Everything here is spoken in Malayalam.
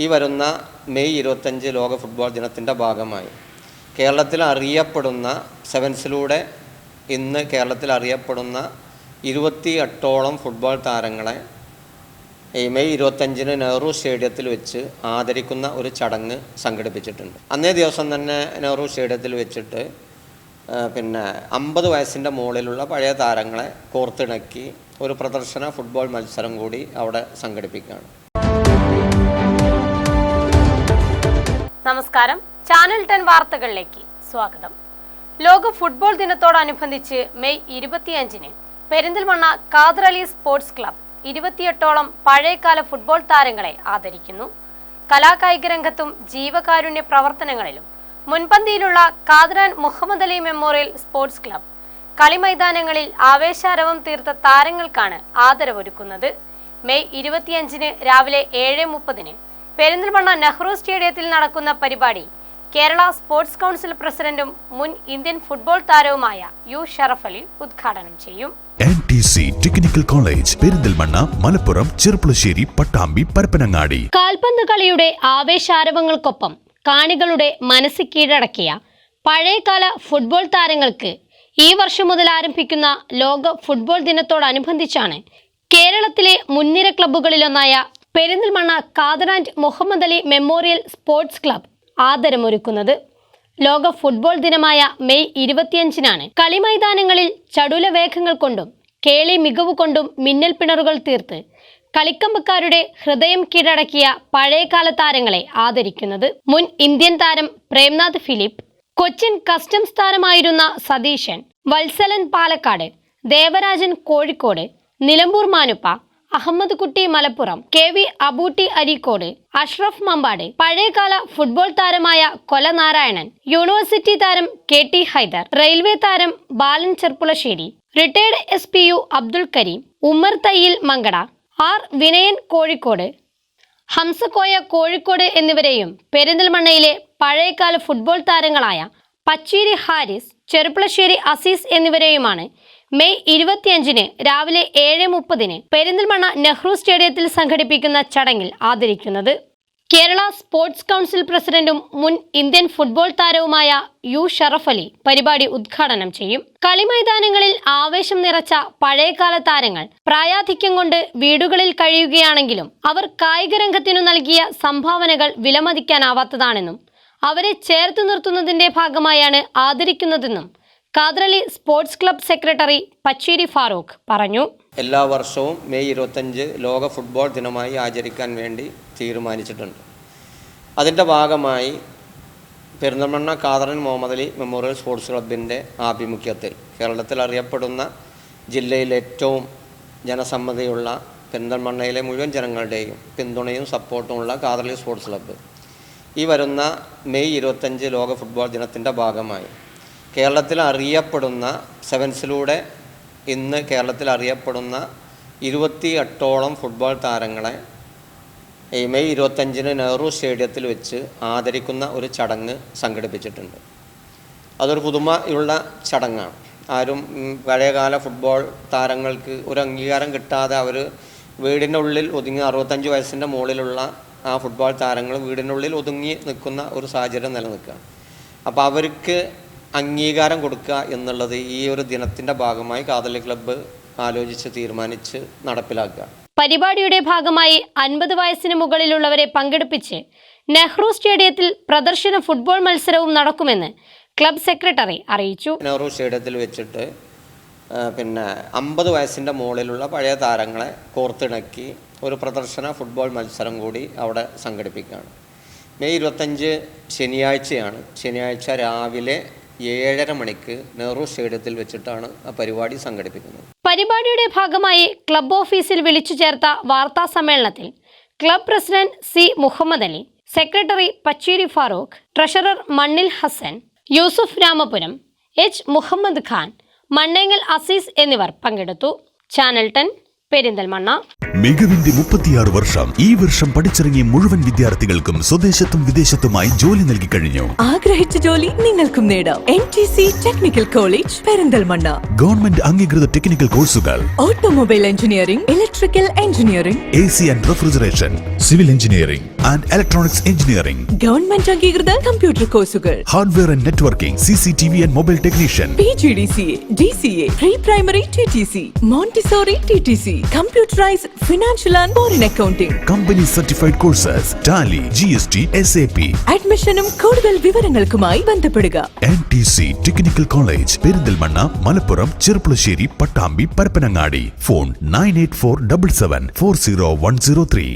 ഈ വരുന്ന മെയ് 25 ലോക ഫുട്ബോൾ ദിനത്തിൻ്റെ ഭാഗമായി കേരളത്തിൽ അറിയപ്പെടുന്ന സെവൻസിലൂടെ ഇന്ന് കേരളത്തിൽ അറിയപ്പെടുന്ന 28ഓളം ഫുട്ബോൾ താരങ്ങളെ മെയ് 25 നെഹ്റു സ്റ്റേഡിയത്തിൽ വെച്ച് ആദരിക്കുന്ന ഒരു ചടങ്ങ് സംഘടിപ്പിച്ചിട്ടുണ്ട്. അന്നേ ദിവസം തന്നെ നെഹ്റു സ്റ്റേഡിയത്തിൽ വെച്ചിട്ട് 50 വയസ്സിൻ്റെ മുകളിലുള്ള പഴയ താരങ്ങളെ കോർത്തിണക്കി ഒരു പ്രദർശന ഫുട്ബോൾ മത്സരം കൂടി അവിടെ സംഘടിപ്പിക്കുകയാണ്. നമസ്കാരം, ചാനൽ 10 വാർത്തകളിലേക്ക് സ്വാഗതം. ലോക ഫുട്ബോൾ ദിനത്തോടനുബന്ധിച്ച് May 25 Perinthalmanna Khader Ali sports club 28ഓളം പഴയകാല ഫുട്ബോൾ താരങ്ങളെ ആദരിക്കുന്നു. കലാകായിക രംഗത്തും ജീവകാരുണ്യ പ്രവർത്തനങ്ങളിലും മുൻപന്തിയിലുള്ള Khader Muhammad Ali memorial sports club കളിമൈതാനങ്ങളിൽ ആവേശാരവം തീർത്ത താരങ്ങൾക്കാണ് ആദരവൊരുക്കുന്നത്. മെയ് 25 രാവിലെ 7:30 പെരിന്തൽമണ്ണ നെഹ്റു സ്റ്റേഡിയത്തിൽ നടക്കുന്ന പരിപാടി കേരള സ്പോർട്സ് കൗൺസിൽ പ്രസിഡന്റും മുൻ ഇന്ത്യൻ ഫുട്ബോൾ താരവുമായ യു ഷറഫ് അലി ഉദ്ഘാടനം ചെയ്യും. NTC technical college Perinthalmanna, Malappuram, Cherpulassery, Pattambi, Parappanangadi. കാൽപന്ത് കളിയുടെ ആവേശാരവങ്ങൾക്കൊപ്പം കാണികളുടെ മനസ്സ് കീഴടക്കിയ പഴയകാല ഫുട്ബോൾ താരങ്ങൾക്ക് ഈ വർഷം മുതൽ ആരംഭിക്കുന്ന ലോക ഫുട്ബോൾ ദിനത്തോടനുബന്ധിച്ചാണ് കേരളത്തിലെ മുൻനിര ക്ലബ്ബുകളിലൊന്നായ Perinthalmanna Khader Muhammad Ali memorial sports club ആദരമൊരുക്കുന്നത്. ലോക ഫുട്ബോൾ ദിനമായ മെയ് 25 കളിമൈതാനങ്ങളിൽ ചടുല വേഗങ്ങൾ കൊണ്ടും കേളി മികവ് കൊണ്ടും മിന്നൽ പിണറുകൾ തീർത്ത് കളിക്കമ്പക്കാരുടെ ഹൃദയം കീഴടക്കിയ പഴയകാല താരങ്ങളെ ആദരിക്കുന്നത്. മുൻ ഇന്ത്യൻ താരം പ്രേംനാഥ് ഫിലിപ്പ്, കൊച്ചിൻ കസ്റ്റംസ് താരമായിരുന്ന സതീശൻ, വത്സലൻ പാലക്കാട്, ദേവരാജൻ കോഴിക്കോട്, നിലമ്പൂർ മാനുപ്പ, അഹമ്മദ് കുട്ടി മലപ്പുറം, KV അബൂട്ടി അരീക്കോട്, അഷ്റഫ് മമ്പാട്, പഴയകാല ഫുട്ബോൾ താരമായ കൊല നാരായണൻ, യൂണിവേഴ്സിറ്റി താരം KT ഹൈദർ, റെയിൽവേ താരം Balan Cherpulassery, retired SPU Abdul Kareem, Ummer Thayyil Mankada, R Vinayan Kozhikode, Hamzakoya Kozhikode എന്നിവരെയും പെരിന്തൽമണ്ണയിലെ പഴയകാല ഫുട്ബോൾ താരങ്ങളായ പച്ചീരി ഹാരിസ്, ചെറുപ്പളശ്ശേരി അസീസ് എന്നിവരെയുമാണ് മെയ് 25 രാവിലെ 7:30 പെരിന്തൽമണ്ണ നെഹ്റു സ്റ്റേഡിയത്തിൽ സംഘടിപ്പിക്കുന്ന ചടങ്ങിൽ ആദരിക്കുന്നത്. കേരള സ്പോർട്സ് കൗൺസിൽ പ്രസിഡന്റും മുൻ ഇന്ത്യൻ ഫുട്ബോൾ താരവുമായ യു ഷറഫ് അലി പരിപാടി ഉദ്ഘാടനം ചെയ്യും. കളിമൈതാനങ്ങളിൽ ആവേശം നിറച്ച പഴയകാല താരങ്ങൾ പ്രായാധിക്യം കൊണ്ട് വീടുകളിൽ കഴിയുകയാണെങ്കിലും അവർ കായിക രംഗത്തിനു നൽകിയ സംഭാവനകൾ വിലമതിക്കാനാവാത്തതാണെന്നും അവരെ ചേർത്ത് നിർത്തുന്നതിന്റെ ഭാഗമായാണ് ആദരിക്കുന്നതെന്നും Khader Ali sports club secretary Pacheri Farooq പറഞ്ഞു. എല്ലാ വർഷവും മെയ് 25 ലോക ഫുട്ബോൾ ദിനമായി ആചരിക്കാൻ വേണ്ടി തീരുമാനിച്ചിട്ടുണ്ട്. അതിൻ്റെ ഭാഗമായി പെരിന്തൽമണ്ണ ഖാദർ മുഹമ്മദ് അലി മെമ്മോറിയൽ സ്പോർട്സ് ക്ലബിൻ്റെ ആഭിമുഖ്യത്തിൽ കേരളത്തിൽ അറിയപ്പെടുന്ന ജില്ലയിലെ ഏറ്റവും ജനസമ്മതിയുള്ള പെരിന്തൽമണ്ണയിലെ മുഴുവൻ ജനങ്ങളുടെയും പിന്തുണയും സപ്പോർട്ടുമുള്ള ഖാദർ അലി സ്പോർട്സ് ക്ലബ്ബ് ഈ വരുന്ന മെയ് 25 ലോക ഫുട്ബോൾ ദിനത്തിൻ്റെ ഭാഗമായി കേരളത്തിൽ അറിയപ്പെടുന്ന സെവൻസിലൂടെ ഇന്ന് കേരളത്തിൽ അറിയപ്പെടുന്ന 28ഓളം ഫുട്ബോൾ താരങ്ങളെ മെയ് 25 നെഹ്റു സ്റ്റേഡിയത്തിൽ വെച്ച് ആദരിക്കുന്ന ഒരു ചടങ്ങ് സംഘടിപ്പിച്ചിട്ടുണ്ട്. അതൊരു പുതുമയുള്ള ചടങ്ങാണ്. ആരും പഴയകാല ഫുട്ബോൾ താരങ്ങൾക്ക് ഒരു അംഗീകാരം കിട്ടാതെ അവർ വീടിൻ്റെ ഉള്ളിൽ ഒതുങ്ങി 65 വയസ്സിൻ്റെ മുകളിലുള്ള ആ ഫുട്ബോൾ താരങ്ങൾ വീടിൻ്റെ ഉള്ളിൽ ഒതുങ്ങി നിൽക്കുന്ന ഒരു സാഹചര്യം നിലനിൽക്കുകയാണ്. അപ്പോൾ അവർക്ക് അംഗീകാരം കൊടുക്കുക എന്നുള്ളത് ഈ ഒരു ദിനത്തിൻ്റെ ഭാഗമായി ഖാദർ അലി ക്ലബ്ബ് ആലോചിച്ച് തീരുമാനിച്ച് നടപ്പിലാക്കുക. പരിപാടിയുടെ ഭാഗമായി 50 വയസ്സിന് മുകളിലുള്ളവരെ പങ്കെടുപ്പിച്ച് നെഹ്റു സ്റ്റേഡിയത്തിൽ പ്രദർശന ഫുട്ബോൾ മത്സരവും നടക്കുമെന്ന് ക്ലബ് സെക്രട്ടറി അറിയിച്ചു. നെഹ്റു സ്റ്റേഡിയത്തിൽ വെച്ചിട്ട് 50 വയസ്സിൻ്റെ മുകളിലുള്ള പഴയ താരങ്ങളെ കോർത്തിണക്കി ഒരു പ്രദർശന ഫുട്ബോൾ മത്സരം കൂടി അവിടെ സംഘടിപ്പിക്കുകയാണ്. മെയ് 25 ശനിയാഴ്ചയാണ്. ശനിയാഴ്ച രാവിലെ 7:30 നെഹ്റു സ്റ്റേഡിയത്തിൽ വെച്ചിട്ടാണ് ആ പരിപാടി സംഘടിപ്പിക്കുന്നത്. പരിപാടിയുടെ ഭാഗമായി ക്ലബ് ഓഫീസിൽ വിളിച്ചു ചേർത്ത വാർത്താ സമ്മേളനത്തിൽ club president C Muhammad Ali, secretary Pacheri Farooq, treasurer Mannil Hasan, Yusuf Ramapuram, H Muhammad Khan, Mannengal Azeez എന്നിവർ പങ്കെടുത്തു. ചാനൽ 10 പെരിന്തൽമണ്ണ. മികവിന്റെ 36 വർഷം. ഈ വർഷം പഠിച്ചിറങ്ങിയ മുഴുവൻ വിദ്യാർത്ഥികൾക്കും സ്വദേശത്തും വിദേശത്തുമായി ജോലി നൽകി കഴിഞ്ഞു. ആഗ്രഹിച്ച ജോലി നിങ്ങൾക്കും നേടാം. NTC technical college Perinthalmanna. Government അംഗീകൃത ടെക്നിക്കൽ കോഴ്സുകൾ: automobile engineering, electrical engineering, AC and refrigeration, civil engineering and electronics engineering. Government അംഗീകൃത കമ്പ്യൂട്ടർ കോഴ്സുകൾ: hardware and networking, CCTV and mobile technician, PGDCA, DCA, pre primary TTC, Montessori TTC, computerised financial and foreign accounting. Company certified courses, Tally, GST, SAP. അഡ്മിഷനും കൂടുതൽ വിവരങ്ങൾക്കുമായി ബന്ധപ്പെടുക. NTC technical college, Perinthalmanna, Malappuram, Cherpulassery, Pattambi, Parappanangadi. Phone 9847740103.